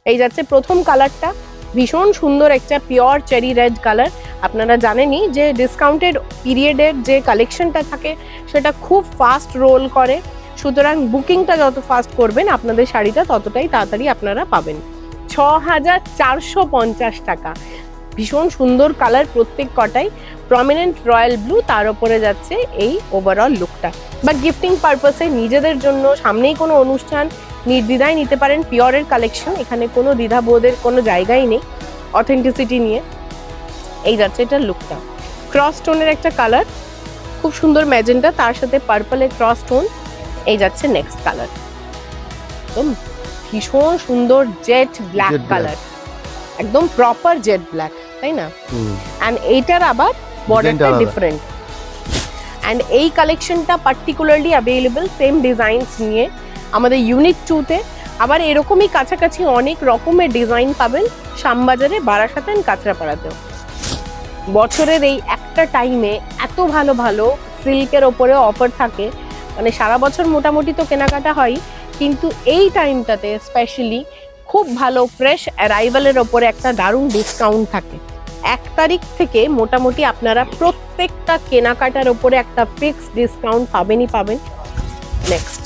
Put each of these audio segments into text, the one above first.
এই যাচ্ছে প্রথম কালারটা, ভীষণ সুন্দর একটা পিওর চেরি রেড কালার। আপনারা জানেনই যে ডিসকাউন্টেড পিরিয়ডের যে কালেকশনটা থাকে সেটা খুব ফাস্ট রোল করে, সুতরাং বুকিংটা যত ফাস্ট করবেন আপনাদের শাড়িটা ততটাই তাড়াতাড়ি আপনারা পাবেন। 6450 টাকা, ভীষণ সুন্দর কালার প্রত্যেক কটাই, প্রমিনেন্ট রয়্যাল ব্লু, তার উপরে যাচ্ছে এই ওভারঅল লুকটা। বা গিফটিং পারপাসে নিজেদের জন্য সামনেই কোনো অনুষ্ঠান নির্দ্বিধায় নিতে পারেন পিওরের কালেকশন, এখানে কোনো দ্বিধাবোধের কোনো জায়গাই নেই অথেন্টিসিটি নিয়ে। এই যাচ্ছে এটার লুকটা, ক্রস টোনের একটা কালার, খুব সুন্দর ম্যাজেন্টা, তার সাথে পার্পলের ক্রস টোন। এই যাচ্ছে নেক্সট কালার, একদম ভীষণ সুন্দর জেট ব্ল্যাক কালার, একদম প্রপার জেট ব্ল্যাক, তাই না? এন্ড এইটার আবার বর্ডারটা ডিফারেন্ট। এন্ড এই কালেকশনটা পার্টিকুলারলি অ্যাভেলেবল সেম ডিজাইনস নিয়ে আমাদের ইউনিট 2-তে। আবার এরকমই কাছাকাছি অনেক রকমের ডিজাইন পাবেন শ্যামবাজারে, বারাসাত এন্ড কাঁচরাপাড়াতেও। বছরের এই একটা টাইমে এত ভালো ভালো সিল্কের ওপরে অফার থাকে, মানে সারা বছর মোটামুটি তো কেনাকাটা হয়, কিন্তু এই টাইমটাতে স্পেশালি খুব ভালো ফ্রেশ অ্যারাইভালের ওপরে একটা দারুণ ডিসকাউন্ট থাকে। 1 তারিখ থেকে মোটামুটি আপনারা প্রত্যেকটা কেনাকাটার ওপরে একটা ফিক্সড ডিসকাউন্ট পাবেনই পাবেন। নেক্সট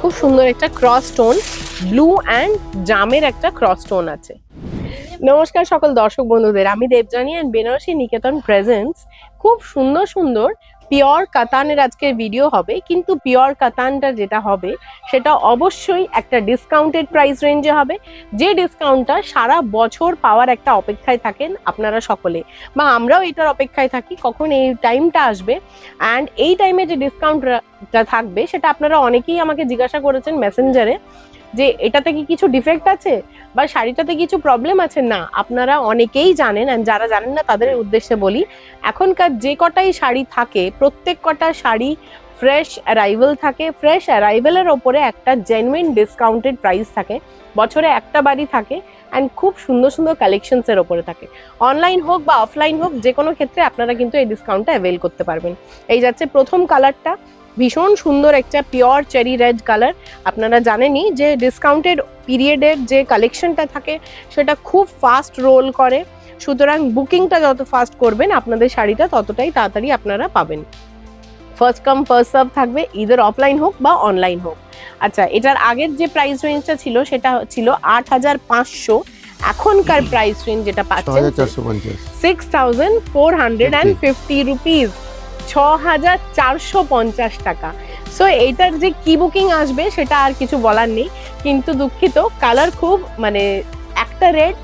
খুব সুন্দর একটা ক্রস টোন, ব্লু অ্যান্ড জামের একটা ক্রস টোন আছে। নমস্কার সকল দর্শক বন্ধুদের, আমি দেবযানী এন্ড বেনারসি নিকেতন প্রেজেন্টস। খুব সুন্দর সুন্দর পিওর কাতানের আজকের ভিডিও হবে, কিন্তু পিওর কাতানটা যেটা হবে সেটা অবশ্যই একটা ডিসকাউন্টেড প্রাইস রেঞ্জে হবে, যে ডিসকাউন্টটা সারা বছর পাওয়ার একটা অপেক্ষায় থাকেন আপনারা সকলে, বা আমরাও এটার অপেক্ষায় থাকি কখন এই টাইমটা আসবে। অ্যান্ড এই টাইমে যে ডিসকাউন্টটা থাকবে সেটা আপনারা অনেকেই আমাকে জিজ্ঞাসা করেছেন মেসেঞ্জারে যে এটাতে কি কিছু ডিফেক্ট আছে বা শাড়িটাতে কিছু প্রবলেম আছে। না, আপনারা অনেকেই জানেন, আর যারা জানেন না তাদের উদ্দেশ্যে বলি, এখনকার যে কটাই শাড়ি থাকে প্রত্যেক কটা শাড়ি ফ্রেশ অ্যারাইভেল থাকে, ফ্রেশ অ্যারাইভেলের ওপরে একটা জেনুইন ডিসকাউন্টেড প্রাইস থাকে, বছরে একটা বারই থাকে, অ্যান্ড খুব সুন্দর সুন্দর কালেকশনসের ওপরে থাকে। অনলাইন হোক বা অফলাইন হোক, যে কোনো ক্ষেত্রে আপনারা কিন্তু এই ডিসকাউন্টটা অ্যাভেল করতে পারবেন। এই যাচ্ছে প্রথম কালারটা, ভীষণ সুন্দর একটা পিওর চেরি রেড কালার। আপনারা জানেনই যে ডিসকাউন্টেড পিরিয়ডের যে কালেকশনটা থাকে সেটা খুব ফাস্ট রোল করে, সুতরাং বুকিংটা যত ফাস্ট করবেন আপনাদের শাড়িটা ততটাই তাড়াতাড়ি আপনারা পাবেন। ফার্স্ট কাম ফার্স্ট সার্ভ থাকবে, ইদার অফলাইন হোক বা অনলাইন হোক। আচ্ছা, এটার আগের যে প্রাইস রেঞ্জটা ছিল সেটা ছিল 8500, এখনকার প্রাইস রেঞ্জ যেটা পাচ্ছেন 6450 রুপিস, 6450 টাকা। সো এইটার যে কি বুকিং আসবে সেটা আর কিছু বলার নেই, কিন্তু দুঃখিত, কালার খুব মানে একটা রেড,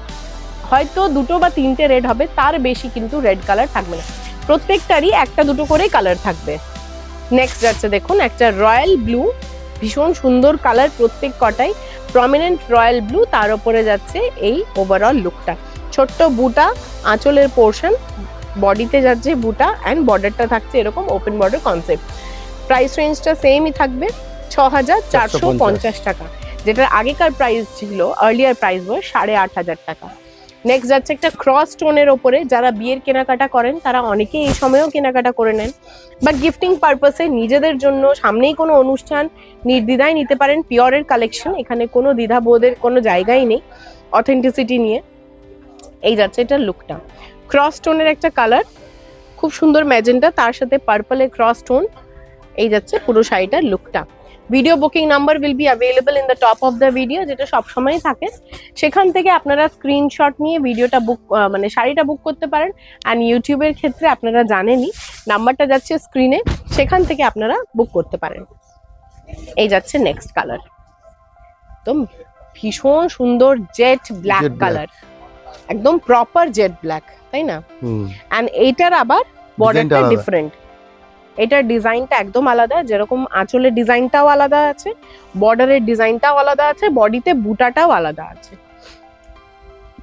হয়তো 2টো বা 3টে রেড হবে, তার বেশি কিন্তু রেড কালার থাকবে না, প্রত্যেকটারই 1টা 2টো করে কালার থাকবে। নেক্সট যাচ্ছে দেখুন একটা রয়্যাল ব্লু, ভীষণ সুন্দর কালার প্রত্যেক কটাই, প্রমিনেন্ট রয়্যাল ব্লু, তার উপরে যাচ্ছে এই ওভারঅল লুকটা। ছোট্ট বুটা আঁচলের পোর্শন, বডিতে যাচ্ছে বুটা, অ্যান্ড বর্ডারটা থাকছে এরকম ওপেন বর্ডার কনসেপ্ট। প্রাইস রেঞ্জটা সেমই থাকবে 6450 টাকা, যেটার আগেকার প্রাইস ছিল, আর্লিয়ার প্রাইস ওয়াজ 8500 টাকা। নেক্সট যাচ্ছে একটা ক্রস টোনের ওপরে, যারা বিয়ের কেনাকাটা করেন তারা অনেকেই এই সময়েও কেনাকাটা করে নেন, বা গিফটিং পারপাসে নিজেদের জন্য সামনেই কোনো অনুষ্ঠান নির্দ্বিধায় নিতে পারেন পিওরের কালেকশন, এখানে কোনো দ্বিধাবোধের কোনো জায়গাই নেই অথেন্টিসিটি নিয়ে। এই যাচ্ছে এটার লুকটা, ক্রস টোনের একটা কালার, খুব সুন্দর ম্যাজেন্টা, তার সাথে পার্পলের ক্রস টোন। এই যাচ্ছে পুরো শাড়িটার লুকটা। Video booking number will be available in the top of the video, যেটা সবসময় থাকে, সেখান থেকে আপনারা স্ক্রিনশট নিয়ে ভিডিওটা বুক মানে শাড়িটা বুক করতে পারেন। অ্যান্ড ইউটিউবের ক্ষেত্রে আপনারা জানেনই নাম্বারটা যাচ্ছে স্ক্রিনে, সেখান থেকে আপনারা বুক করতে পারেন। এই যাচ্ছে নেক্সট কালার, একদম ভীষণ সুন্দর জেট ব্ল্যাক কালার, একদম প্রপার জেট ব্ল্যাক, তাই না? অ্যান্ড এইটার আবার বর্ডারটা ডিফারেন্ট, এটার ডিজাইনটা একদম আলাদা, যেরকম আঁচলের ডিজাইনটাও আলাদা আছে, বর্ডারের ডিজাইনটাও আলাদা আছে, বডিতে বুটাটাও আলাদা আছে,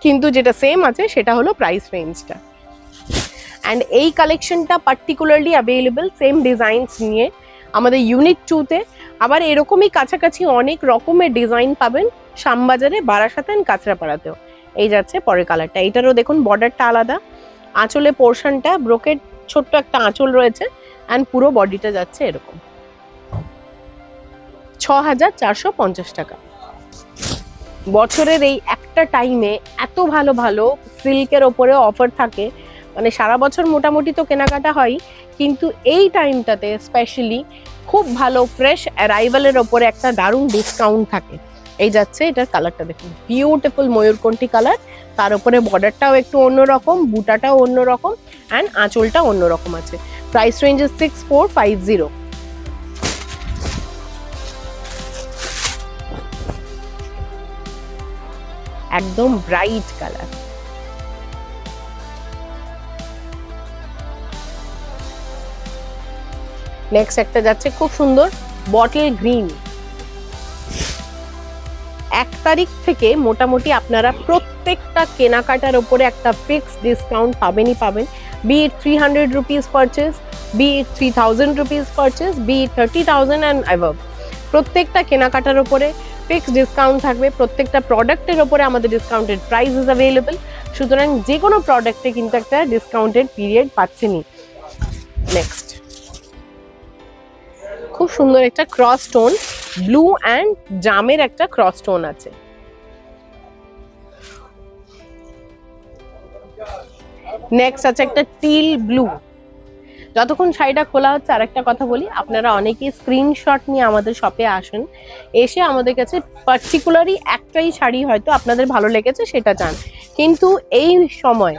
কিন্তু যেটা সেম আছে সেটা হলো প্রাইস রেঞ্জটা। অ্যান্ড এই কালেকশনটা পার্টিকুলারলি অ্যাভেলেবল সেম ডিজাইনস নিয়ে আমাদের ইউনিট 2-তে। আবার এরকমই কাছাকাছি অনেক রকমের ডিজাইন পাবেন শ্যামবাজারে, বারাসাত এন্ড কাঁচরাপাড়াতেও। এই যাচ্ছে পরের কালারটা, এটারও দেখুন বর্ডারটা আলাদা, আঁচলে পোর্শনটা ব্রোকেট, ছোট্ট একটা আঁচল রয়েছে, অ্যান্ড পুরো বডিটা যাচ্ছে এরকম। 6450 টাকা। বছরের এই একটা টাইমে এত ভালো ভালো সিল্কের ওপরে অফার থাকে, মানে সারা বছর মোটামুটি তো কেনাকাটা হয়, কিন্তু এই টাইমটাতে স্পেশালি খুব ভালো ফ্রেশ অ্যারাইভালের ওপরে একটা দারুণ ডিসকাউন্ট থাকে। এই যাচ্ছে, এটার কালারটা দেখুন, বিউটিফুল ময়ূরকণ্ঠী কালার, তার উপরে বর্ডারটাও একটু অন্যরকম, বুটাটাও অন্যরকম, অ্যান্ড আঁচলটা অন্যরকম আছে। Price range 6450। একদম ব্রাইট কালার। নেক্সট একটা যাচ্ছে খুব সুন্দর বটল গ্রিন। 1 তারিখ থেকে মোটামুটি আপনারা প্রত্যেকটা কেনাকাটার উপরে একটা ফিক্সড ডিসকাউন্ট পাবেনই পাবেন, be it 300 rupees purchase, be it 3000 rupees purchase, be it 30,000 and above. প্রত্যেকটা কেনাকাটার উপরে ফিক্সড ডিসকাউন্ট থাকবে, প্রত্যেকটা প্রোডাক্টের উপরে আমাদের ডিসকাউন্টেড প্রাইস ইজ অ্যাভেলেবল। সুতরাং যে কোনো প্রোডাক্টে কিন্তু একটা ডিসকাউন্টেড পিরিয়ড পাচ্ছেনই। নেক্সট খুব সুন্দর একটা ক্রস স্টোন, ব্লু অ্যান্ড জামের একটা ক্রস স্টোন আছে। নেক্সট আছে একটা টিল ব্লু। যতক্ষণ শাড়িটা খোলা হচ্ছে আরেকটা কথা বলি, আপনারা অনেকেই স্ক্রিনশট নিয়ে আমাদের শপে আসেন, এসে আমাদের কাছে পার্টিকুলারলি একটাই শাড়ি হয়তো আপনাদের ভালো লেগেছে সেটা চান, কিন্তু এই সময়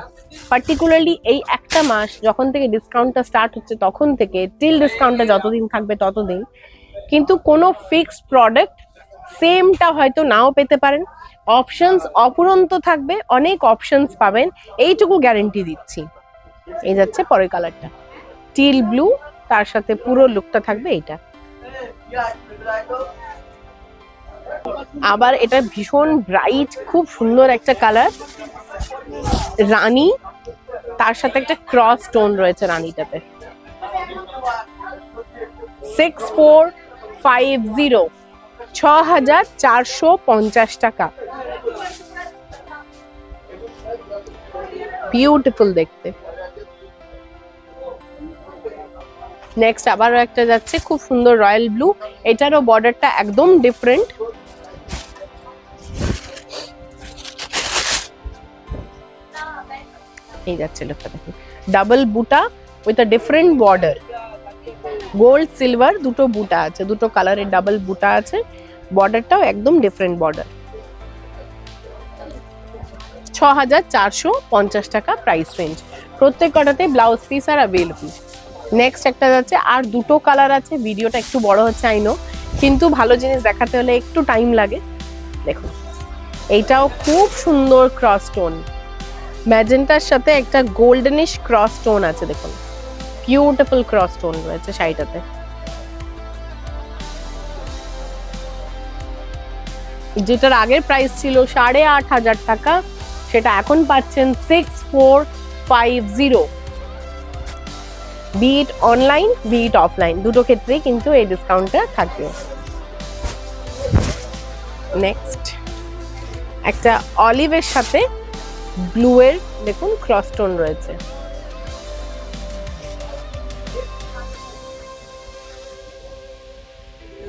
পার্টিকুলারলি এই একটা মাস যখন থেকে ডিসকাউন্টটা স্টার্ট হচ্ছে তখন থেকে টিল ডিসকাউন্টটা যতদিন থাকবে ততদিন কিন্তু কোনো ফিক্সড প্রোডাক্ট সেমটা হয়তো নাও পেতে পারেন, অপশনস অপুরন্ত থাকবে, অনেক অপশনস পাবেন, এইটুকু গ্যারেন্টি দিচ্ছি। এই যাচ্ছে পরের কালারটা টিল ব্লু, তার সাথে পুরো লুকটা থাকবে এইটা। আবার এটা ভীষণ ব্রাইট, খুব সুন্দর একটা কালার, রানী, তার সাথে একটা ক্রস স্টোন রয়েছে রানীটাতে। 6450, 6450 টাকা। বিউটিফুল দেখতে। নেক্সট আবারও একটা যাচ্ছে খুব সুন্দর রয়্যাল ব্লু, এটারও বর্ডারটা একদম ডিফারেন্ট। এই যাচ্ছে লোকটা দেখুন, ডাবল বুটা with a different border, gold silver দুটো বুটা আছে, দুটো কালারের ডাবল বুটা আছে, বর্ডারটাও একদম ডিফারেন্ট বর্ডার। 6450 টাকা প্রাইস রেঞ্জ। প্রত্যেক কটাতে ব্লাউজ পিস আর অ্যাভেলেবল। নেক্সট একটা যাচ্ছে, আর দুটো কালার আছে, ভিডিওটা একটু বড় হচ্ছে আই নো, কিন্তু ভালো জিনিস দেখাতে হলে একটু টাইম লাগে। দেখুন এইটাও খুব সুন্দর ক্রস স্টোন, ম্যাজেন্টার সাথে একটা গোল্ডেনিশ ক্রস স্টোন আছে, দেখুন বিউটিফুল ক্রস স্টোন রয়েছে শাড়িটাতে। যেটার আগের প্রাইস ছিল 8500 টাকা, সেটা এখন পাচ্ছেন 6450। বিট অনলাইন বিট অফলাইন দুটো ক্ষেত্রেই কিন্তু এই ডিসকাউন্টটা থাকবে। নেক্সট একটা অলিভের সাথে ব্লু এর দেখুন ক্রস স্টোন রয়েছে।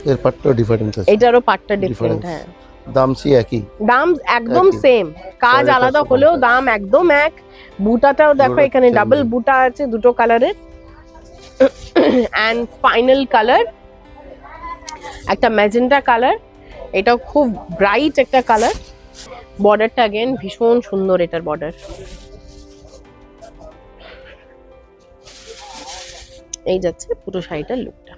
এর পাটটা ডিফারেন্ট আছে, এটারও পাটটা ডিফারেন্ট। হ্যাঁ, দাম সি একই, দাম একদম সেম, কাজ আলাদা হলেও দাম একদম এক। বুটাটাও দেখো এখানে ডাবল বুটা আছে দুটো কালারের। অ্যান্ড ফাইনাল কালার একটা ম্যাজেন্টা কালার, এটাও খুব ব্রাইট একটা কালার। বর্ডারটা अगेन ভীষণ সুন্দর, এটার বর্ডার। এই যাচ্ছে পুরো শাড়িটার লুকটা।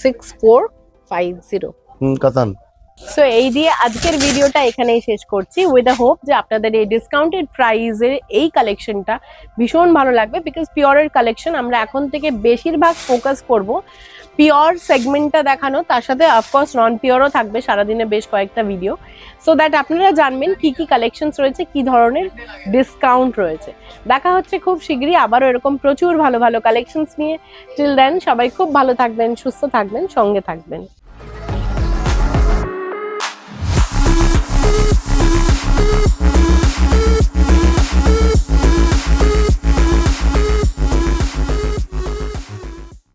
6450। কাতান। সো এই দিয়ে আজকের ভিডিওটা এখানেই শেষ করছি, উইথ দ্য হোপ যে আপনাদের এই ডিসকাউন্টেড প্রাইসের এই কালেকশনটা ভীষণ ভালো লাগবে, বিকজ পিওরের কালেকশন আমরা এখন থেকে বেশিরভাগ ফোকাস করব পিওর সেগমেন্টটা দেখানো, তার সাথে অফকোর্স নন পিওরও থাকবে সারাদিনে বেশ কয়েকটা ভিডিও, সো দ্যাট আপনারা জানবেন কি কি কালেকশনস রয়েছে, কি ধরনের ডিসকাউন্ট রয়েছে। দেখা হচ্ছে খুব শীঘ্রই আবারও এরকম প্রচুর ভালো ভালো কালেকশনস নিয়ে। টিল দেন সবাই খুব ভালো থাকবেন, সুস্থ থাকবেন, সঙ্গে থাকবেন।